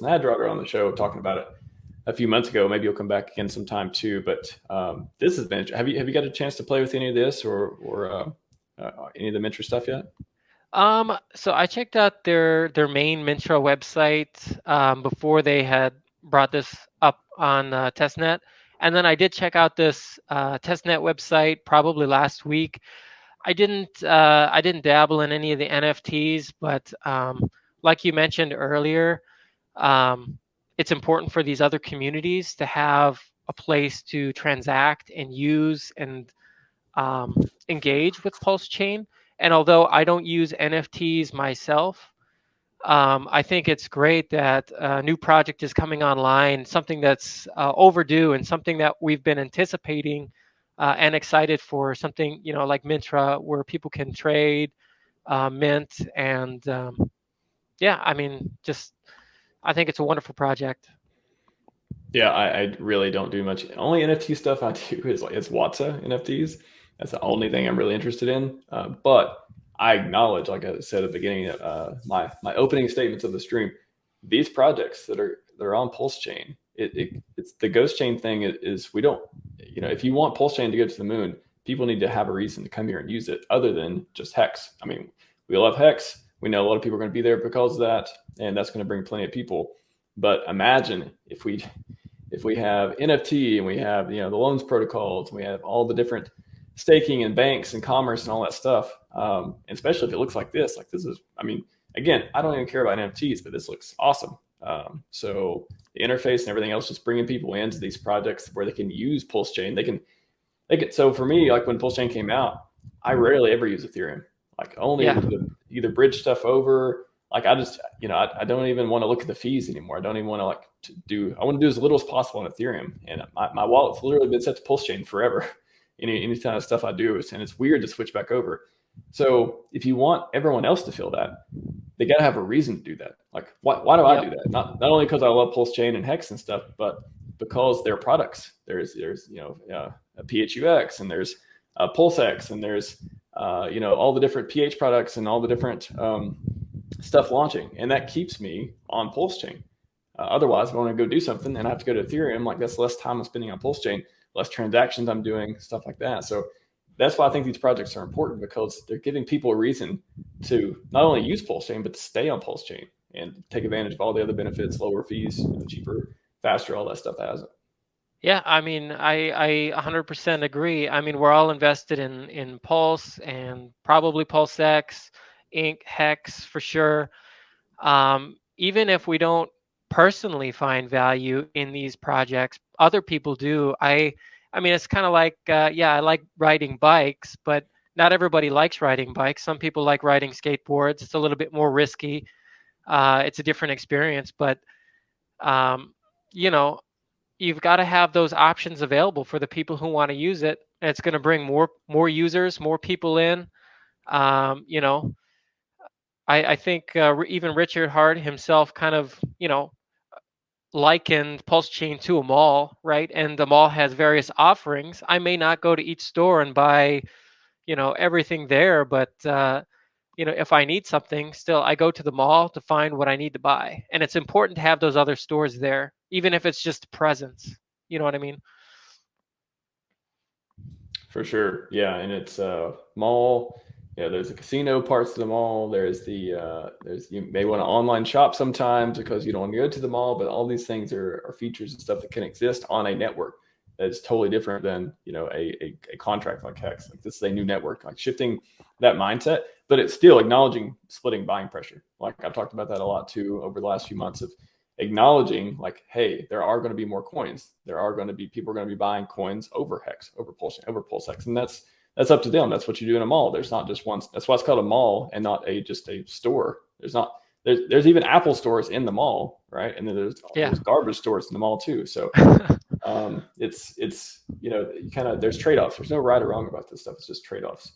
and I had Roger on the show talking about it a few months ago. Maybe you'll come back again sometime too. But this has been. Have you got a chance to play with any of this or any of the Mintra stuff yet? So I checked out their main Mintra website before they had brought this up on testnet, and then I did check out this testnet website probably last week. I didn't dabble in any of the NFTs, but like you mentioned earlier, um, it's important for these other communities to have a place to transact and use and engage with Pulse Chain. And although I don't use NFTs myself, I think it's great that a new project is coming online, something that's overdue and something that we've been anticipating and excited for, something, like Mintra, where people can trade, mint, and yeah, I mean, I think it's a wonderful project. Yeah, I really don't do much. Only NFT stuff I do is like it's Watsa NFTs. That's the only thing I'm really interested in. But I acknowledge, like I said at the beginning of my opening statements of the stream, these projects they're on Pulse Chain. It's the Ghost Chain thing is we don't, if you want Pulse Chain to go to the moon, people need to have a reason to come here and use it other than just Hex. I mean, we love Hex. We know a lot of people are going to be there because of that, and that's going to bring plenty of people. But imagine if we have NFT and we have the loans protocols, and we have all the different staking and banks and commerce and all that stuff, and especially if it looks like this is, I mean, again, I don't even care about NFTs, but this looks awesome. So the interface and everything else, just bringing people into these projects where they can use Pulse Chain. So for me, like when Pulse Chain came out, I rarely ever use Ethereum, like only Yeah. to either bridge stuff over. Like I just, I don't even want to look at the fees anymore. I don't even want to I want to do as little as possible on Ethereum. And my wallet's literally been set to Pulse Chain forever. Any kind of stuff I do, and it's weird to switch back over. So if you want everyone else to feel that, they got to have a reason to do that. Like, why do I Yep. do that? Not only because I love Pulse Chain and Hex and stuff, but because they're products. There's a PHUX, and there's PulseX, and there's all the different PH products and all the different stuff launching, and that keeps me on Pulse Chain. Otherwise, if I want to go do something and I have to go to Ethereum, like that's less time I'm spending on Pulse Chain, less transactions I'm doing, stuff like that. So that's why I think these projects are important, because they're giving people a reason to not only use Pulse Chain, but to stay on Pulse Chain and take advantage of all the other benefits, lower fees, cheaper, faster, all that stuff that has it. Yeah, I mean, I 100% agree. I mean, we're all invested in Pulse and probably PulseX, Inc, Hex for sure. Even if we don't personally find value in these projects, other people do. I mean, it's kind of like, yeah, I like riding bikes, but not everybody likes riding bikes. Some people like riding skateboards. It's a little bit more risky. It's a different experience, but um, you know, you've got to have those options available for the people who want to use it. And it's going to bring more users, more people in. Um, you know, I think even Richard Hart himself kind of, likened Pulse Chain to a mall, right? And the mall has various offerings. I may not go to each store and buy, everything there, but if I need something, still I go to the mall to find what I need to buy. And it's important to have those other stores there, even if it's just presence. You know what I mean? For sure. Yeah. And it's mall. Yeah, there's the casino parts of the mall. There's you may want to online shop sometimes because you don't want to go to the mall, but all these things are features and stuff that can exist on a network that is totally different than a contract like Hex. Like this is a new network, like shifting that mindset, but it's still acknowledging splitting buying pressure. Like I've talked about that a lot too over the last few months of acknowledging like, hey, there are going to be more coins. There are going to be people are going to be buying coins over Hex, over PulseX, and that's up to them. That's what you do in a mall. There's not just one. That's why it's called a mall and not just a store. There's even Apple stores in the mall, right? And then Yeah. there's garbage stores in the mall too. So it's you kind of there's trade offs. There's no right or wrong about this stuff. It's just trade offs.